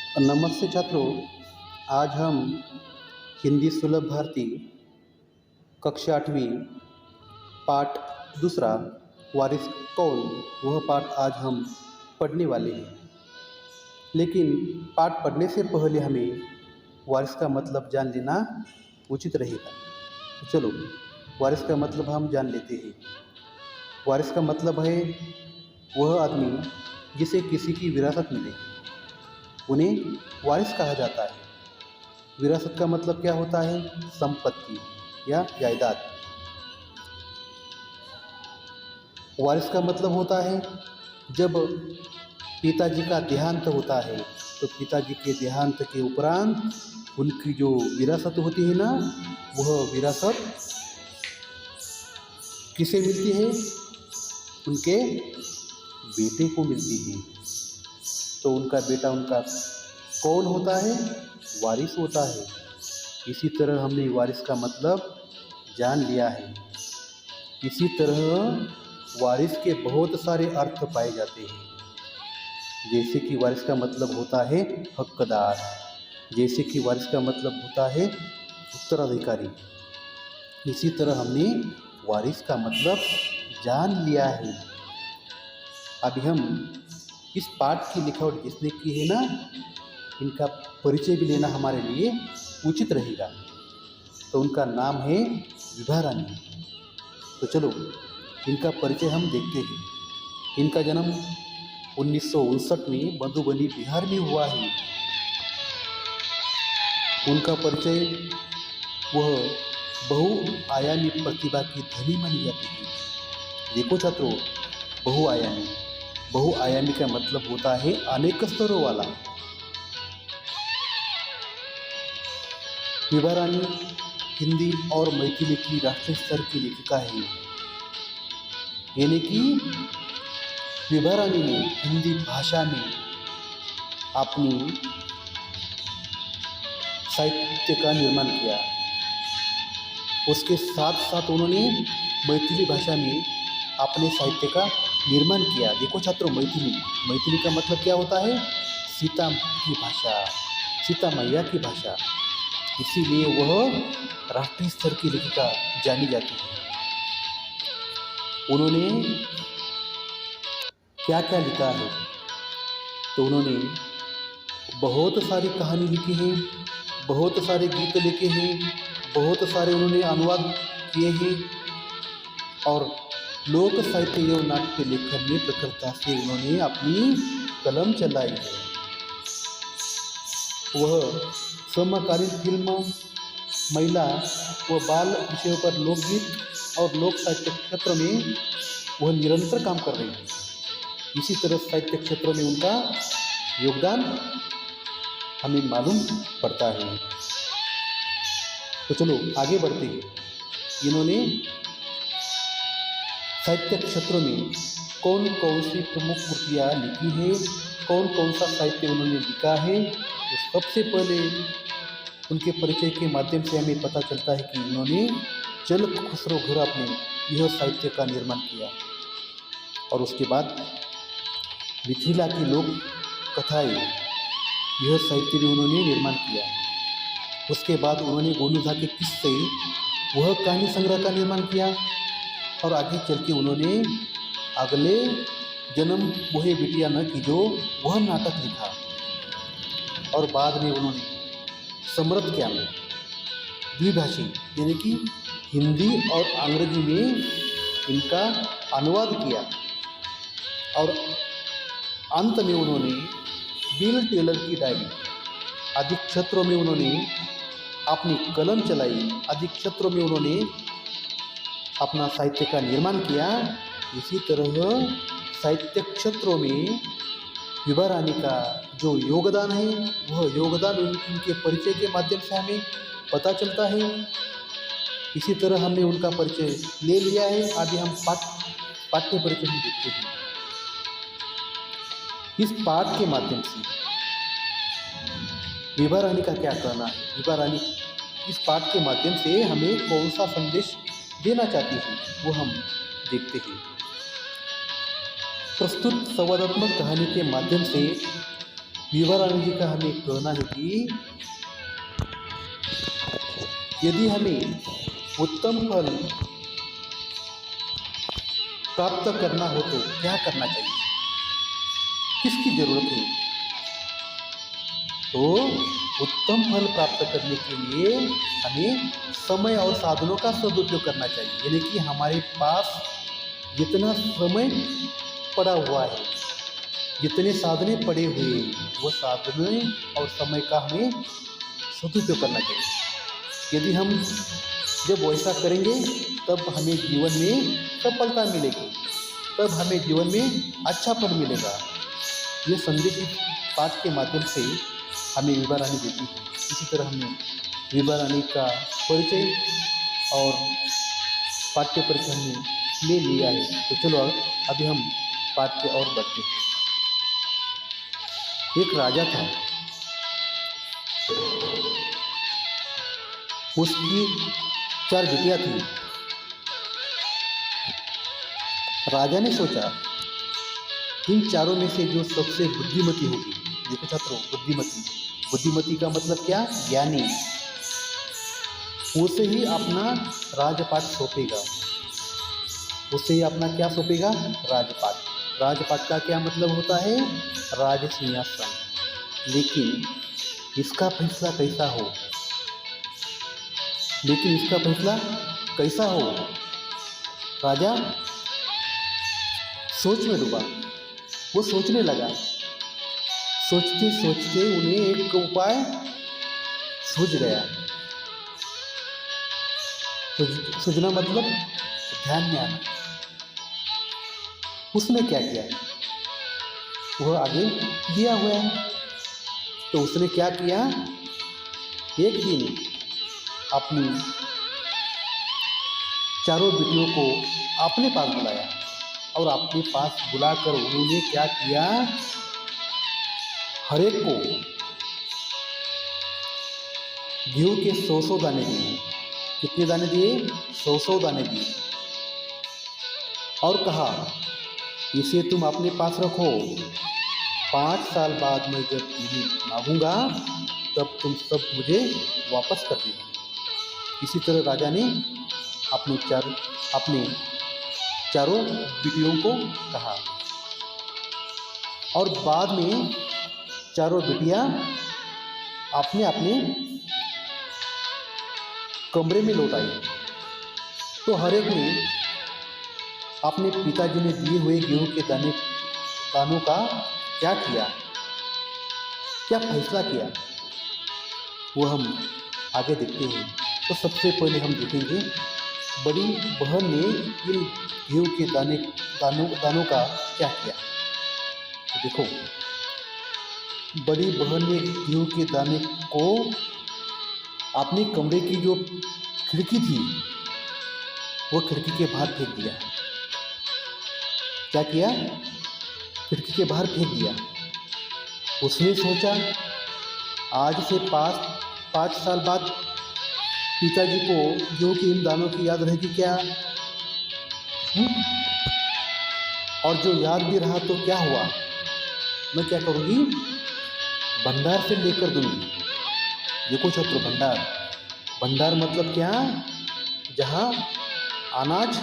नमस्ते छात्रों, आज हम हिंदी सुलभ भारती कक्षा 8वीं पाठ दूसरा वारिस कौन वह पाठ आज हम पढ़ने वाले हैं। लेकिन पाठ पढ़ने से पहले हमें वारिस का मतलब जान लेना उचित रहेगा। तो चलो वारिस का मतलब हम जान लेते हैं। वारिस का मतलब है वह आदमी जिसे किसी की विरासत मिले, उन्हें वारिस कहा जाता है। विरासत का मतलब क्या होता है? संपत्ति या जायदाद। वारिस का मतलब होता है जब पिताजी का देहांत होता है तो पिताजी के देहांत के उपरांत उनकी जो विरासत होती है ना, वह विरासत किसे मिलती है? उनके बेटे को मिलती है। तो उनका बेटा उनका कौन होता है? वारिस होता है। इसी तरह हमने वारिस का मतलब जान लिया है। इसी तरह वारिस के बहुत सारे अर्थ पाए जाते हैं। जैसे कि वारिस का मतलब होता है हकदार, जैसे कि वारिस का मतलब होता है उत्तराधिकारी। इसी तरह हमने वारिस का मतलब जान लिया है। अभी हम इस पाठ की लिखावट जिसने की है ना, इनका परिचय भी लेना हमारे लिए उचित रहेगा। तो उनका नाम है विभा रानी। तो चलो इनका परिचय हम देखते हैं। इनका जन्म 1959 में मधुबनी बिहार में हुआ है। उनका परिचय वह बहुआयामी प्रतिभा की धनी मानी जाती है। देखो छात्रों, बहुआयामी का मतलब होता है अनेक स्तरों वाला। विभा रानी हिंदी और मैथिली की राष्ट्रीय स्तर की लेखिका है। यानी कि विभा रानी ने हिंदी भाषा में अपनी साहित्य का निर्माण किया। उसके साथ साथ उन्होंने मैथिली भाषा में अपने साहित्य का निर्माण किया। देखो छात्रों, मैथिली का मतलब क्या होता है? सीता की भाषा, सीता मैया की भाषा। इसीलिए वह राष्ट्रीय स्तर की लेखिका जानी जाती है। उन्होंने क्या क्या लिखा है? तो उन्होंने बहुत सारी कहानी लिखी है, बहुत सारे गीत लिखे हैं, बहुत सारे उन्होंने अनुवाद किए हैं और लोक साहित्य एवं नाट्य लेखन में प्रखरता से उन्होंने अपनी कलम चलाई है। वह समकालीन फिल्म, महिला व बाल विषयों पर लोकगीत और लोक साहित्य क्षेत्र में वह निरंतर काम कर रही है। इसी तरह साहित्य क्षेत्रों में उनका योगदान हमें मालूम पड़ता है। तो चलो आगे बढ़ते हैं। इन्होंने साहित्य क्षेत्रों में कौन कौन सी प्रमुख कृतियाँ लिखी है, कौन कौन सा साहित्य उन्होंने लिखा है, तो सबसे पहले उनके परिचय के माध्यम से हमें पता चलता है कि उन्होंने चल खुसरो घुराप में यह साहित्य का निर्माण किया और उसके बाद मिथिला की लोक कथाएँ, यह साहित्य भी उन्होंने निर्माण किया। उसके बाद उन्होंने गोनू झा के किस्से, वह कहानी संग्रह का निर्माण किया और आगे चल के उन्होंने अगले जन्म मोहे बिटिया न की जो वह नाटक लिखा और बाद में उन्होंने समृद्ध ज्ञान द्विभाषी यानी कि हिंदी और अंग्रेजी में इनका अनुवाद किया और अंत में उन्होंने बिल टेलर की डायरी आदि क्षेत्रों में उन्होंने अपनी कलम चलाई, आदि क्षेत्रों में उन्होंने अपना साहित्य का निर्माण किया। इसी तरह साहित्य क्षेत्रों में विभा रानी का जो योगदान है, वह योगदान उनके परिचय के माध्यम से हमें पता चलता है। इसी तरह हमने उनका परिचय ले लिया है। आगे हम पाठ्य परिचय में देखते हैं। इस पाठ के माध्यम से विभा रानी का क्या कहना है? विभा रानी इस पाठ के माध्यम से हमें कौन सा संदेश देना चाहती है, वो हम देखते हैं। प्रस्तुत संवादात्मक कहानी के माध्यम से विभा रानी जी का हमें कहना है कि यदि हमें उत्तम फल प्राप्त करना हो तो क्या करना चाहिए, किसकी जरूरत है। तो उत्तम फल प्राप्त करने के लिए हमें समय और साधनों का सदुपयोग करना चाहिए, यानी कि हमारे पास जितना समय पड़ा हुआ है, जितने साधने पड़े हुए हैं, वो साधने और समय का हमें सदुपयोग करना चाहिए। यदि हम जब वैसा करेंगे तब हमें जीवन में सफलता मिलेगी, तब हमें जीवन में अच्छा फल मिलेगा। ये संदेश इस पाठ के माध्यम से हमें विभा रानी देती है। इसी तरह हमने विभा रानी का परिचय और पाठ्य परिचय हमने ले लिया है। तो चलो अभी हम पाठ के और बढ़ते हैं। एक राजा था, उसकी 4 बिटियां थी। राजा ने सोचा इन चारों में से जो सबसे बुद्धिमती होगी, देखो छात्रों, बुद्धिमती का मतलब क्या, ज्ञानी, उसे ही अपना राजपाट सौंपेगा। उसे ही अपना क्या सौंपेगा, राजपाट। राजपाट का क्या मतलब होता है, राज सिंहासन। लेकिन इसका फैसला कैसा हो, राजा सोच में डूबा। वो सोचने लगा, सोचते सोचते उन्हें एक उपाय सूझ गया। सूझना मतलब ध्यान में आना। उसने क्या किया, वह आगे दिया हुआ है। तो उसने क्या किया, एक दिन अपनी चारों बेटियों को अपने पास बुलाया और अपने पास बुलाकर उन्होंने क्या किया, हर एक को गेहूं के 100 दाने दिए। कितने दाने दिए, 100 दाने दिए। और कहा इसे तुम अपने पास रखो, 5 साल बाद मैं जब तुम्हें मांगूंगा तब तुम सब मुझे वापस कर देना। इसी तरह राजा ने अपने चारों बेटियों को कहा और बाद में चारों बेटियां अपने अपने कमरे में लौट आई। तो हर एक ने अपने पिताजी ने दिए हुए गेहूं के दानों का क्या किया, क्या फैसला किया, वो हम आगे देखते हैं। तो सबसे पहले हम देखेंगे बड़ी बहन ने इन गेहूं के दानों का क्या किया। तो देखो, बड़ी बहन ने गेहूं के दाने को अपने कमरे की जो खिड़की थी वो खिड़की के बाहर फेंक दिया। क्या किया, खिड़की के बाहर फेंक दिया। उसने सोचा आज से 5 साल बाद पिताजी को गेहूं के इन दानों की याद रहेगी क्या, और जो याद भी रहा तो क्या हुआ, मैं क्या करूँगी, भंडार से लेकर दूंगी। देखो छात्रों, भंडार मतलब क्या, जहाँ अनाज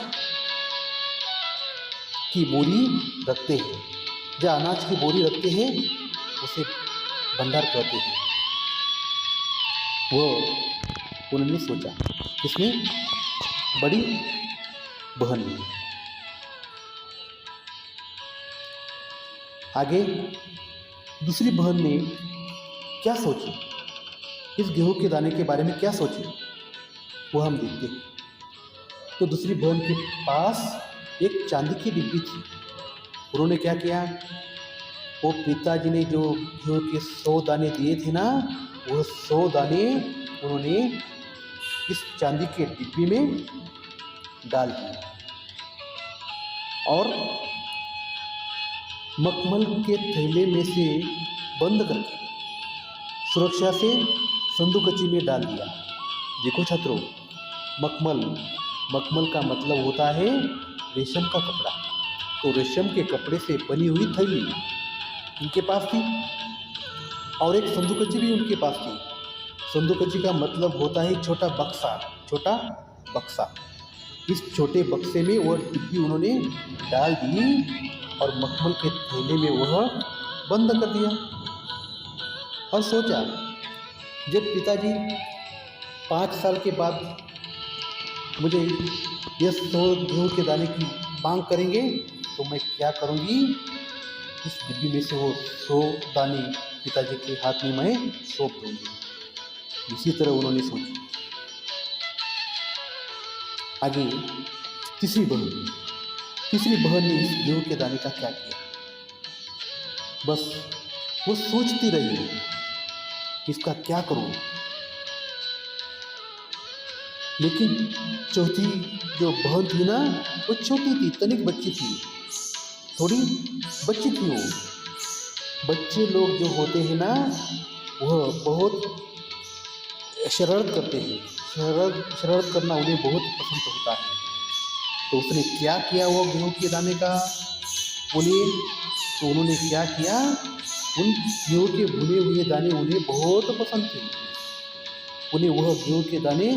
की बोरी रखते हैं, जहाँ अनाज की बोरी रखते हैं उसे भंडार कहते हैं। वो उन्होंने सोचा, किसने, बड़ी बहन ने। आगे दूसरी बहन ने क्या सोची, इस गेहूं के दाने के बारे में क्या सोची, वो हम देखते हैं। तो दूसरी बहन के पास एक चांदी की डिब्बी थी। उन्होंने क्या किया, वो पिताजी ने जो गेहूं के 100 दाने दिए थे ना, वो 100 दाने उन्होंने इस चांदी के डिब्बी में डाल दिए और मखमल के थैले में से बंद करके सुरक्षा से संदूकची में डाल दिया। देखो छात्रों, मखमल का मतलब होता है रेशम का कपड़ा। तो रेशम के कपड़े से बनी हुई थैली इनके पास थी और एक संदूकची भी उनके पास थी। संदूकची का मतलब होता है छोटा बक्सा, छोटा बक्सा। इस छोटे बक्से में वह डिब्बी उन्होंने डाल दी और मखमल के थैले में वह बंद कर दिया और सोचा, जब पिताजी 5 साल के बाद मुझे ये 100 गेहूँ के दाने की मांग करेंगे तो मैं क्या करूँगी, इस डिब्बी में से वो 100 दाने पिताजी के हाथ में मैं सौंप दूँगी। इसी तरह उन्होंने सोची। आगे तीसरी बहन ने इस गेहूँ के दाने का क्या किया, बस वो सोचती रही, इसका क्या करूँ। लेकिन चौथी जो बहन थी ना, वो छोटी थी, तनिक बच्ची थी, थोड़ी बच्ची थी वो। बच्चे लोग जो होते हैं ना, वह बहुत शरारत करते हैं। शरारत करना उन्हें बहुत पसंद होता है। तो उसने क्या किया, वो गेहूँ के दाने का बोलिए, तो उन्होंने क्या किया, उन गेहूँ के भुने हुए दाने उन्हें बहुत पसंद थे। उन्हें वह गेहूँ के दाने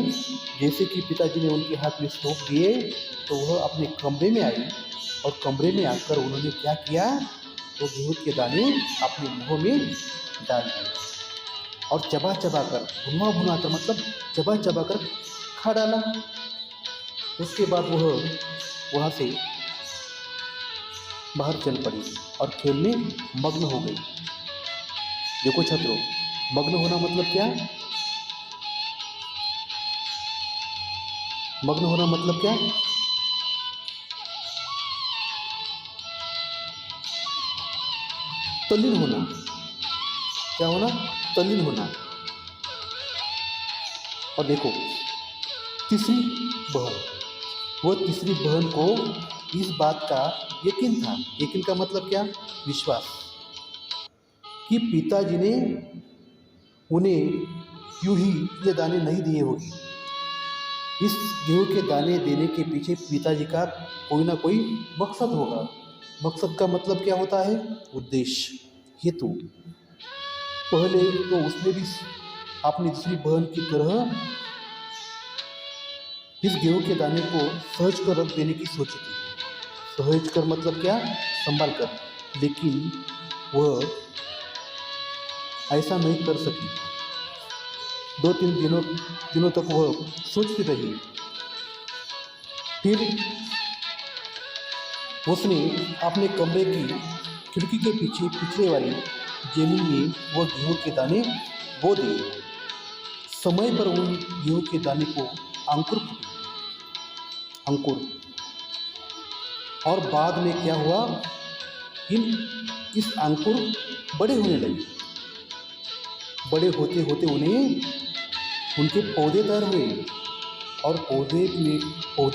जैसे कि पिताजी ने उनके हाथ में सौंप दिए, तो वह अपने कमरे में आई और कमरे में आकर उन्होंने क्या किया, वो गेहूँ के दाने अपने मुँह में डाल दिए और चबा कर, भुना कर, मतलब चबा कर खा डाला। उसके बाद वह वहाँ से बाहर चल पड़ी और खेल में मग्न हो गई। देखो छात्रों, मग्न होना मतलब क्या, मग्न होना मतलब क्या, तल्लीन होना। क्या होना, तल्लीन होना। और देखो तीसरी बहन, वो तीसरी बहन को इस बात का यकीन था, यकीन का मतलब क्या, विश्वास, कि पिताजी ने उन्हें यूं ही ये दाने नहीं दिए होंगे। इस गेहूँ के दाने देने के पीछे पिताजी का कोई ना कोई मकसद होगा। मकसद का मतलब क्या होता है, उद्देश्य, हेतु। पहले तो उसने भी अपनी दूसरी बहन की तरह इस गेहूँ के दाने को सहज कर रख देने की सोची थी। सहज कर मतलब क्या, संभाल कर। लेकिन वह ऐसा नहीं कर सकी। 2-3 दिनों तक वह सोचती रही। फिर उसने अपने कमरे की खिड़की के पीछे पिछले वाली जमीन में वह गेहूँ के दाने बो दिए। समय पर उन गेहूँ के दाने को अंकुर और बाद में क्या हुआ, इस अंकुर बड़े होने लगे। बड़े होते होते उन्हें उनके पौधे तैयार हुए और पौधे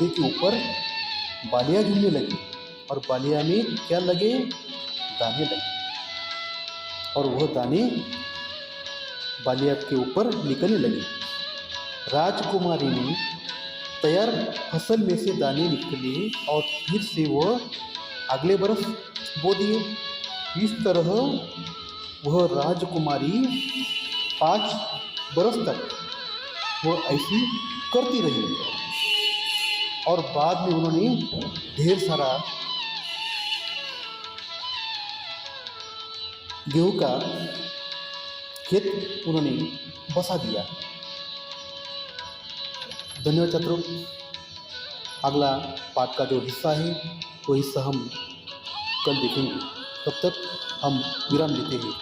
के ऊपर बालियाँ झूलने लगी और बालियाँ में क्या लगे, दाने लगे और वह दाने बालियाँ के ऊपर निकलने लगे। राजकुमारी ने तैयार फसल में से दाने निकले और फिर से वह अगले बरस बो दिए। इस तरह वह राजकुमारी 5 बरस तक वह ऐसी करती रही और बाद में उन्होंने ढेर सारा गेहूँ का खेत उन्होंने बसा दिया। धन्यवाद छात्रों। अगला पाठ का जो हिस्सा है वो हिस्सा हम कल देखेंगे। तब तक हम विराम लेते हैं।